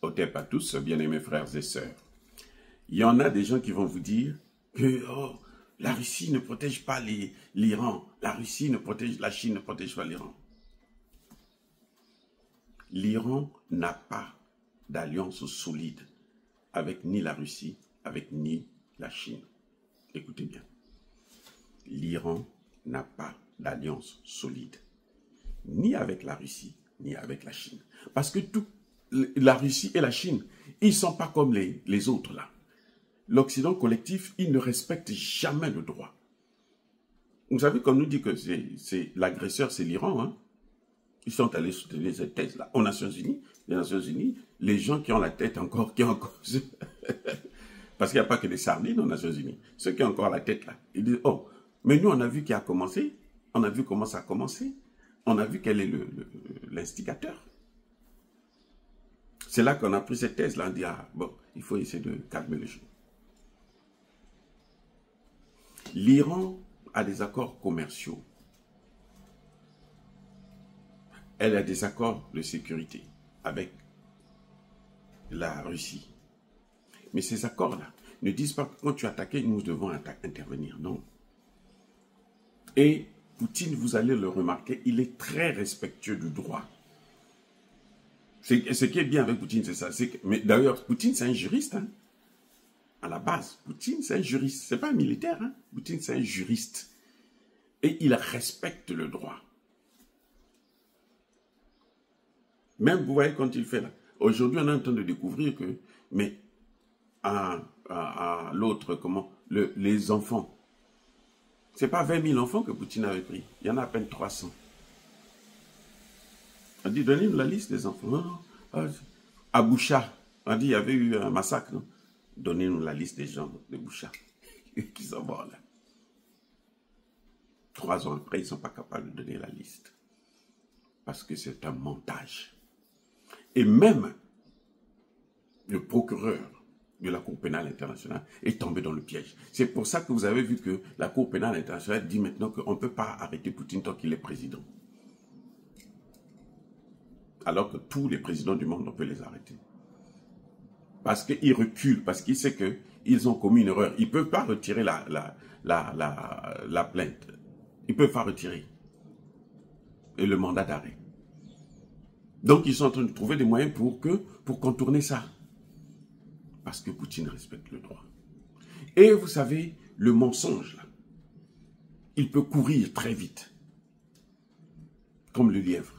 Otep à tous, bien-aimés frères et sœurs. Il y en a des gens qui vont vous dire que la Russie ne protège pas l'Iran, la Chine ne protège pas l'Iran. L'Iran n'a pas d'alliance solide avec ni la Russie, avec ni la Chine. Écoutez bien. L'Iran n'a pas d'alliance solide, ni avec la Russie, ni avec la Chine. Parce que la Russie et la Chine, ils ne sont pas comme les autres là. L'Occident collectif, il ne respecte jamais le droit. Vous savez qu'on nous dit que l'agresseur, c'est l'Iran, hein? Ils sont allés soutenir cette thèse-là. Aux Nations Unies, les gens qui ont la tête encore, parce qu'il n'y a pas que des sardines aux Nations Unies. Ceux qui ont encore la tête là, ils disent, oh, mais nous on a vu qui a commencé, on a vu comment ça a commencé, on a vu quel est l'instigateur. C'est là qu'on a pris cette thèse-là, on dit, ah, bon, il faut essayer de calmer les choses. L'Iran a des accords commerciaux. Elle a des accords de sécurité avec la Russie. Mais ces accords-là ne disent pas que quand tu attaques, nous devons intervenir. Non. Et Poutine, vous allez le remarquer, il est très respectueux du droit. Ce qui est bien avec Poutine, c'est ça. Mais d'ailleurs, Poutine, c'est un juriste. Hein. À la base, Poutine, c'est un juriste. Ce n'est pas un militaire. Hein. Poutine, c'est un juriste. Et il respecte le droit. Même, vous voyez, quand il fait là. Aujourd'hui, on est en train de découvrir que, mais à l'autre, comment, les enfants, ce n'est pas 20 000 enfants que Poutine avait pris. Il y en a à peine 300. On dit, donnez-nous la liste des enfants. Non, non. À Boucha, on dit, il y avait eu un massacre. Donnez-nous la liste des gens de Boucha qui sont morts là. 3 ans après, ils ne sont pas capables de donner la liste. Parce que c'est un montage. Et même le procureur de la Cour pénale internationale est tombé dans le piège. C'est pour ça que vous avez vu que la Cour pénale internationale dit maintenant qu'on ne peut pas arrêter Poutine tant qu'il est président. Alors que tous les présidents du monde, on peut les arrêter. Parce qu'ils reculent, parce qu'ils savent qu'ils ont commis une erreur. Ils ne peuvent pas retirer la plainte. Ils ne peuvent pas retirer. Et le mandat d'arrêt. Donc, ils sont en train de trouver des moyens pour contourner ça. Parce que Poutine respecte le droit. Et vous savez, le mensonge, là, il peut courir très vite. Comme le lièvre.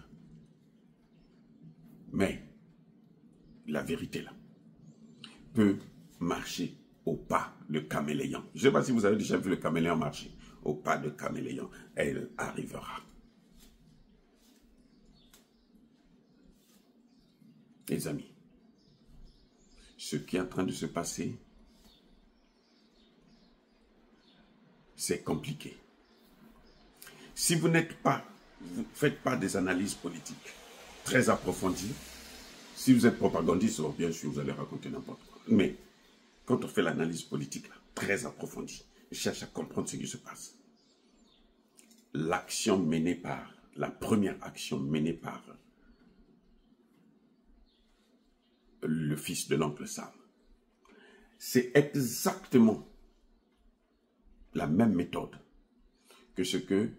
Mais, la vérité, là, peut marcher au pas de caméléon. Je ne sais pas si vous avez déjà vu le caméléon marcher. Au pas de caméléon, elle arrivera. Les amis, ce qui est en train de se passer, c'est compliqué. Si vous ne faites pas des analyses politiques très approfondies, si vous êtes propagandiste, bien sûr, vous allez raconter n'importe quoi. Mais quand on fait l'analyse politique là, très approfondie, on cherche à comprendre ce qui se passe. La première action menée par le fils de l'oncle Sam, c'est exactement la même méthode que ce que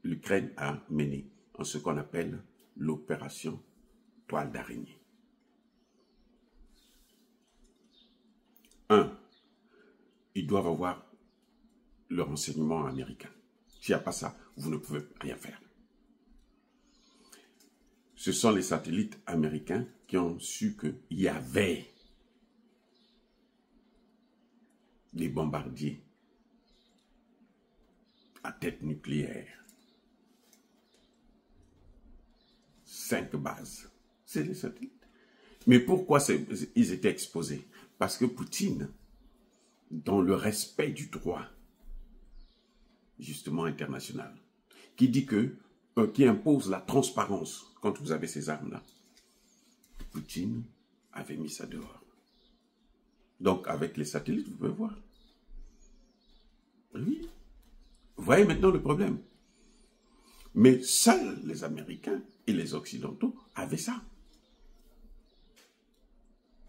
l'Ukraine a mené en ce qu'on appelle l'opération toile d'araignée. 1. Ils doivent avoir le renseignement américain. S'il n'y a pas ça, vous ne pouvez rien faire. Ce sont les satellites américains qui ont su qu'il y avait des bombardiers à tête nucléaire. 5 bases. C'est les satellites. Mais pourquoi ils étaient exposés? Parce que Poutine, dans le respect du droit, justement international, qui impose la transparence quand vous avez ces armes-là, Poutine avait mis ça dehors. Donc, avec les satellites, vous pouvez voir. Oui. Vous voyez maintenant le problème. Mais seuls les Américains et les Occidentaux avaient ça.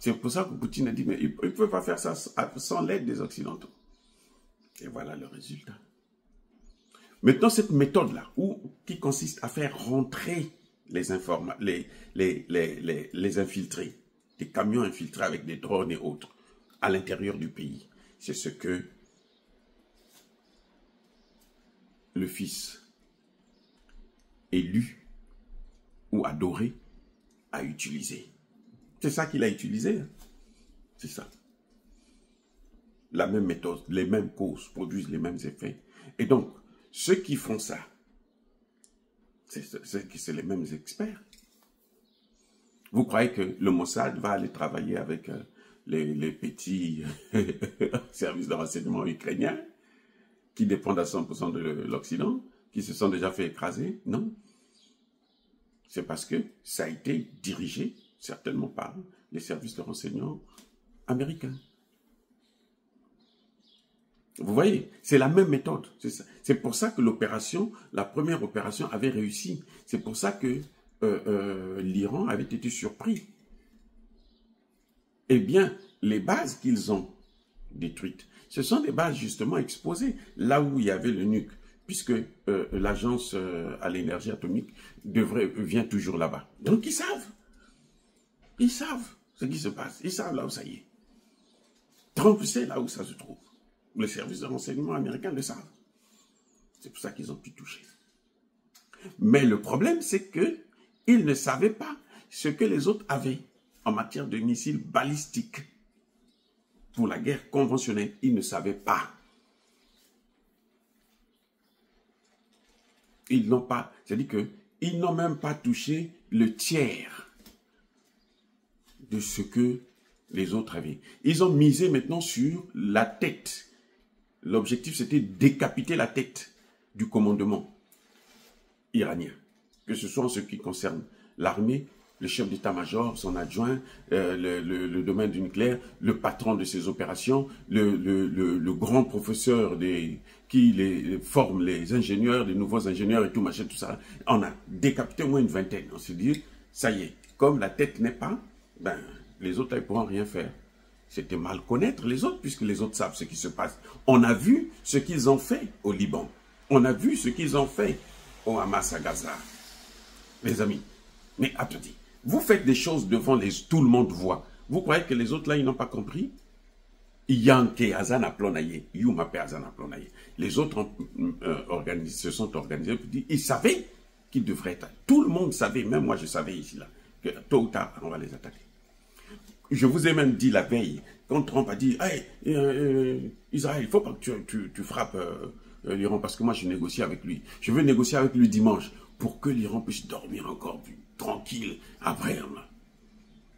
C'est pour ça que Poutine a dit, mais il ne peut pas faire ça sans l'aide des Occidentaux. Et voilà le résultat. Maintenant, cette méthode-là, qui consiste à faire rentrer les infiltrés, des camions infiltrés avec des drones et autres, à l'intérieur du pays, c'est ce que le fils élu ou adoré a utilisé. C'est ça qu'il a utilisé. Hein? C'est ça. La même méthode, les mêmes causes produisent les mêmes effets. Et donc, ceux qui font ça, c'est les mêmes experts. Vous croyez que le Mossad va aller travailler avec les petits services de renseignement ukrainiens qui dépendent à 100% de l'Occident, qui se sont déjà fait écraser? Non. C'est parce que ça a été dirigé certainement par les services de renseignement américains. Vous voyez, c'est la même méthode. C'est pour ça que la première opération avait réussi. C'est pour ça que l'Iran avait été surpris. Eh bien, les bases qu'ils ont détruites, ce sont des bases justement exposées, là où il y avait le nuque, puisque l'agence à l'énergie atomique vient toujours là-bas. Donc ils savent. Ils savent ce qui se passe. Ils savent là où ça y est. Trump sait là où ça se trouve. Les services de renseignement américains le savent. C'est pour ça qu'ils ont pu toucher. Mais le problème, c'est qu'ils ne savaient pas ce que les autres avaient en matière de missiles balistiques. Pour la guerre conventionnelle, ils ne savaient pas. Ils n'ont pas, c'est-à-dire qu'ils n'ont même pas touché le tiers de ce que les autres avaient. Ils ont misé maintenant sur la tête. L'objectif, c'était décapiter la tête du commandement iranien. Que ce soit en ce qui concerne l'armée, le chef d'état-major, son adjoint, le domaine du nucléaire, le patron de ces opérations, le grand professeur qui forme les ingénieurs, les nouveaux ingénieurs et tout, machin, tout ça. On a décapité au moins une vingtaine. On s'est dit, ça y est, comme la tête n'est pas, ben, les autres ne pourront rien faire. C'était mal connaître les autres, puisque les autres savent ce qui se passe. On a vu ce qu'ils ont fait au Liban. On a vu ce qu'ils ont fait au Hamas à Gaza. Les amis, mais attendez, vous faites des choses devant tout le monde voit. Vous croyez que les autres là, ils n'ont pas compris? Yanke Azan a plonaye, Yumape Azan a plonaye. Les autres se sont organisés, ils savaient qu'ils devraient être. Tout le monde savait, même moi je savais ici là, que tôt ou tard, on va les attaquer. Je vous ai même dit la veille, quand Trump a dit hey, Israël, il ne faut pas que tu frappes l'Iran parce que moi je négocie avec lui. Je veux négocier avec lui dimanche pour que l'Iran puisse dormir encore plus tranquille après.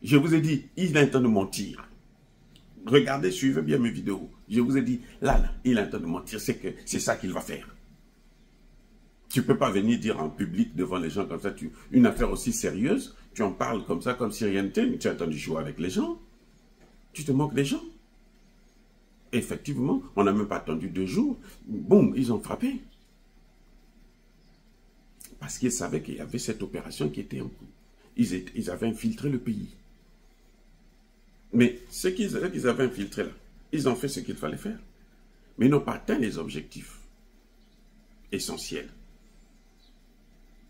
Je vous ai dit, il est en train de mentir. Regardez, suivez bien mes vidéos. Je vous ai dit, là, il est en train de mentir. C'est ça qu'il va faire. Tu ne peux pas venir dire en public devant les gens comme ça, une affaire aussi sérieuse, tu en parles comme ça, comme si rien n'était, mais tu es en train de jouer avec les gens. Tu te moques des gens. Effectivement, on n'a même pas attendu 2 jours. Boum, ils ont frappé. Parce qu'ils savaient qu'il y avait cette opération qui était en cours. Ils avaient infiltré le pays. Mais ce qu'ils avaient infiltré là, ils ont fait ce qu'il fallait faire. Mais ils n'ont pas atteint les objectifs essentiels.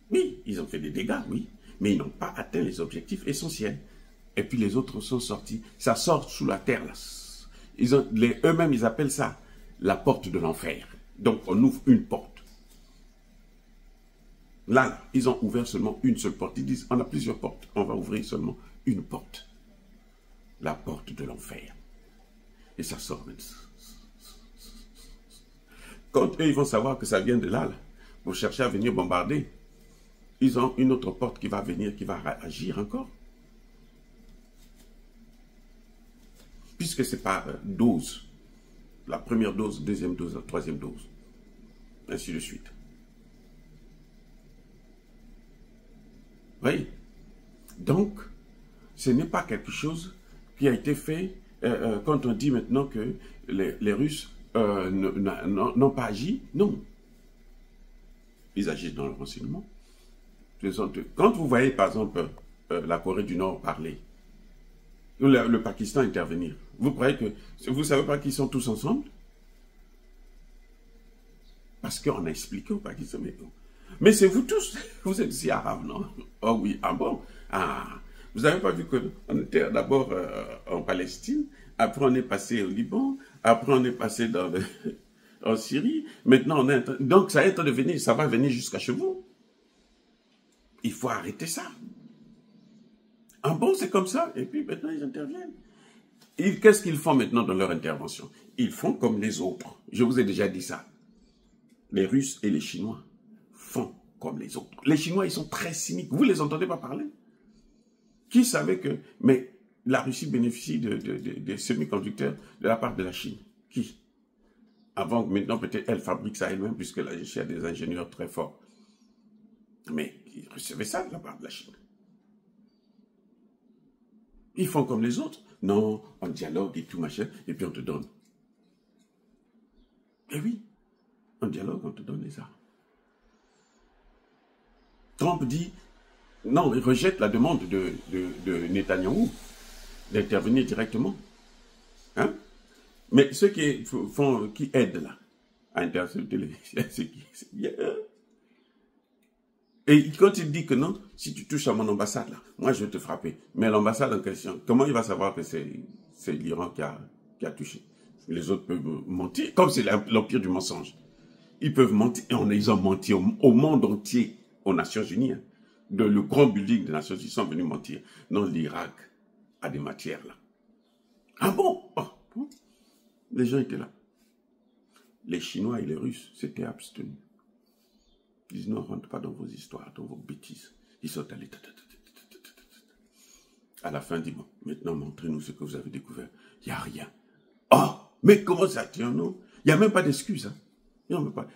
Oui, ils ont fait des dégâts, oui, mais ils n'ont pas atteint les objectifs essentiels. Et puis les autres sont sortis. Ça sort sous la terre, là. Eux-mêmes, ils appellent ça la porte de l'enfer. Donc, on ouvre une porte. Là, ils ont ouvert seulement une seule porte. Ils disent, on a plusieurs portes. On va ouvrir seulement une porte. La porte de l'enfer. Et ça sort. Quand eux, ils vont savoir que ça vient de là, pour chercher à venir bombarder, ils ont une autre porte qui va venir, qui va agir encore. Puisque c'est par dose. La première dose, deuxième dose, la troisième dose. Ainsi de suite. Oui. Donc, ce n'est pas quelque chose qui a été fait quand on dit maintenant que les Russes n'ont pas agi. Non. Ils agissent dans le renseignement. Quand vous voyez, par exemple, la Corée du Nord parler, le Pakistan intervenir. Vous croyez que... Vous ne savez pas qu'ils sont tous ensemble? Parce qu'on a expliqué au Pakistan. Mais c'est vous tous. Vous êtes ici arabes, non? Oh oui, ah bon? Ah, vous n'avez pas vu qu'on était d'abord en Palestine, après on est passé au Liban, après on est passé en Syrie, maintenant on est... Donc ça est en train de venir, ça va venir jusqu'à chez vous. Il faut arrêter ça. Ah bon, c'est comme ça. Et puis maintenant ils interviennent. Qu'est-ce qu'ils font maintenant dans leur intervention? Ils font comme les autres. Je vous ai déjà dit ça. Les Russes et les Chinois font comme les autres. Les Chinois, ils sont très cyniques. Vous ne les entendez pas parler? Qui savait que... Mais la Russie bénéficie de semi-conducteurs de la part de la Chine. Qui? Avant, maintenant, peut-être elle fabrique ça elle-même, puisque la Russie a des ingénieurs très forts. Mais ils recevaient ça de la part de la Chine. Ils font comme les autres. Non, on dialogue et tout, machin, et puis on te donne. Eh oui, on dialogue, on te donne les armes. Trump dit, non, il rejette la demande de Netanyahou d'intervenir directement. Hein? Mais ceux qui aident là, à intercepter c'est bien. Et quand il dit que non, si tu touches à mon ambassade là, moi je vais te frapper. Mais l'ambassade en question, comment il va savoir que c'est l'Iran qui a touché? Les autres peuvent mentir, comme c'est l'empire du mensonge. Ils peuvent mentir, et ils ont menti au monde entier, aux Nations Unies. Hein. Le grand building des Nations Unies sont venus mentir. Non, l'Irak a des matières là. Ah bon? Oh, bon. Les gens étaient là. Les Chinois et les Russes s'étaient abstenus. Ils disent non, on ne rentre pas dans vos histoires, dans vos bêtises. Ils sont allés. À la fin, ils disent bon, maintenant montrez-nous ce que vous avez découvert. Il n'y a rien. Oh, mais comment ça tient, non? Il n'y a même pas d'excuse. Hein. Il n'y a même pas.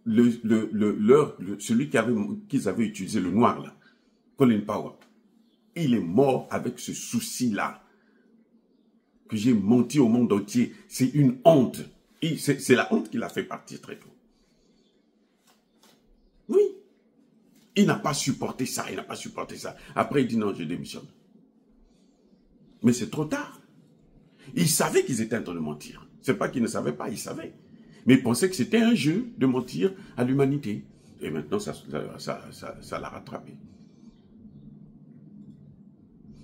Celui qu'ils avaient utilisé, le noir là, Colin Powell, il est mort avec ce souci-là. Que j'ai menti au monde entier. C'est une honte. C'est la honte qui l'a fait partir très tôt. Oui. Il n'a pas supporté ça, il n'a pas supporté ça. Après, il dit non, je démissionne. Mais c'est trop tard. Il savait qu'ils étaient en train de mentir. C'est pas qu'ils ne savaient pas, ils savaient. Mais ils pensaient que c'était un jeu de mentir à l'humanité. Et maintenant, ça l'a rattrapé.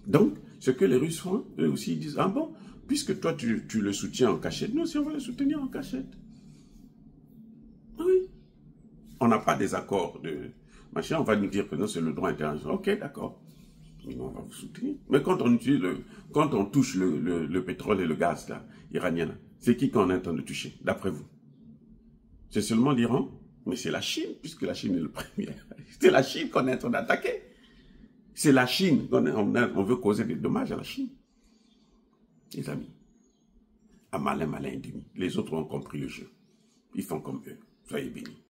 Donc, ce que les Russes font, eux aussi, ils disent, ah bon, puisque toi, tu le soutiens en cachette, nous aussi, on va le soutenir en cachette. Oui. On n'a pas des accords de machin, on va nous dire que non, c'est le droit international. Ok, d'accord. Mais on va vous soutenir. Mais quand on touche le pétrole et le gaz là, iranien, c'est qui qu'on est en train de toucher, d'après vous? C'est seulement l'Iran? Mais c'est la Chine, puisque la Chine est le premier. C'est la Chine qu'on est en train d'attaquer. C'est la Chine on veut causer des dommages à la Chine. Les amis, à malin et demi. Les autres ont compris le jeu. Ils font comme eux. Soyez bénis.